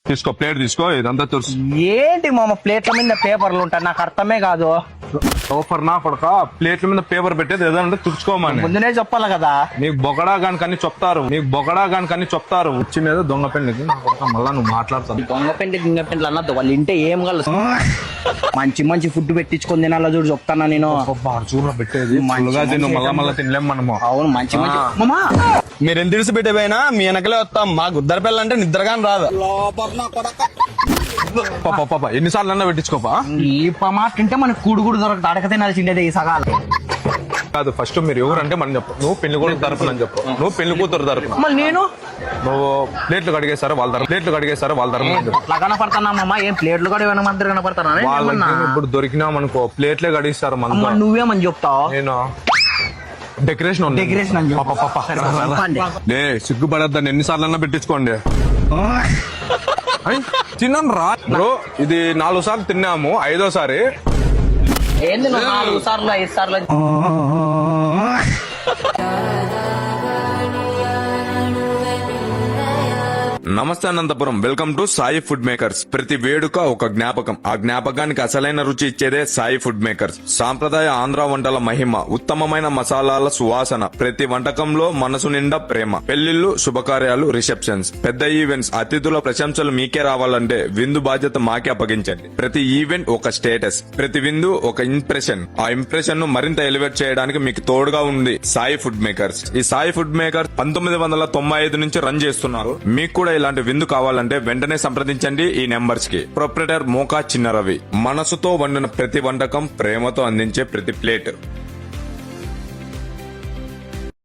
తీసుకో ప్లేట్ తీసుకో, ఇదంతా తెలుసు. ఏంటి మామ ప్లేట్ల మీద పేపర్లు ఉంటాయి, నాకు అర్థమే కాదు. సూపర్ నా కొడక, ప్లేట్ల మీద పేపర్ పెట్టేది ఏదంటే తుడుచుకోమని ముందునే చెప్పాలి కదా. నీకు బొగడా గాని కన్నీ చెప్తారు వచ్చిందేదో దొంగ పెండ్లికి నా కొడక. మళ్ళా నువ్వు మాట్లాడతావు దొంగ పెండి గింగ పెండ్లు అన్నది వాళ్ళ ఇంటే ఏం కలదు. మంచి మంచి ఫుడ్ పెట్టించుకొని తినాలో చూడు చెప్తానా నేను. చూడ పెట్టేది మళ్ళా తినలేం మనము. అవును మంచి మంచి మామా. మీరు ఎంత తెలిసి పెట్టేపోయినా మీ వెనకలే వస్తాం. మా గుద్దర పిల్ల అంటే నిద్రగాని రాదు. పాప ఎన్నిసార్లు అన్నా పెట్టించుకోపా. ఈ మాట తింటే మనకు కూడు కూడా దొరకదు, అడక తినాల్సిండేది ఈ సగాలు. కాదు ఫస్ట్ మీరు ఎవరంటే మనం చెప్పు. నువ్వు పెళ్లి కొడుకు తరపున అని చెప్పు, నువ్వు పెళ్లి కూతురు తరపున. మళ్ళీ నేను నువ్వు ప్లేట్లు కడిగేస్తారా వాళ్ళ తరపున అని చెప్పు. అట్లా కనపడతానా మామ? ఏం ప్లేట్లు కూడా వెనమందరు కనపడతానా? వాళ్ళకి ఇప్పుడు దొరికినాం అనుకో ప్లేట్లే కడిగిస్తారు మన. నువ్వేమని చెప్తావు? నేను డెకరేషన్ డెకరేషన్ సిగ్గుపడద్దని ఎన్నిసార్లు అన్నా పెట్టించుకోండి. తిన్నాను రా బ్రో, ఇది 4 సార్లు తిన్నాము, 5వ సారి ఏంది 4 సార్లు 5 సార్లు? నమస్తే Anantapur, welcome to Sai food makers. ప్రతి వేడుక ఒక జ్ఞాపకం, ఆ జ్ఞాపకానికి అసలైన రుచి ఇచ్చేదే సాయి ఫుడ్ మేకర్స్. సాంప్రదాయ ఆంధ్ర వంటల మహిమ, ఉత్తమమైన మసాలాల సువాసన, ప్రతి వంటకంలో మనసు నిండా ప్రేమ. పెళ్లిళ్లు, శుభకార్యాలు, రిసెప్షన్స్, పెద్ద ఈవెంట్స్, అతిథుల ప్రశంసలు మీకే రావాలంటే విందు బాధ్యత మాకే అప్పగించండి. ప్రతి ఈవెంట్ ఒక స్టేటస్, ప్రతి విందు ఒక ఇంప్రెషన్. ఆ ఇంప్రెషన్ ను మరింత ఎలివేట్ చేయడానికి మీకు తోడుగా ఉంది సాయి ఫుడ్ మేకర్స్. ఈ సాయి ఫుడ్ మేకర్స్ 1995 నుంచి రన్ చేస్తున్నారు. మీకు కూడా ఇలాంటి విందు కావాలంటే వెంటనే సంప్రదించండి ఈ నెంబర్స్ కి. ప్రొప్రైటర్ మోకా చిన్నరవి. మనసుతో వండిన ప్రతి వంటకం, ప్రేమతో అందించే ప్రతి ప్లేట్.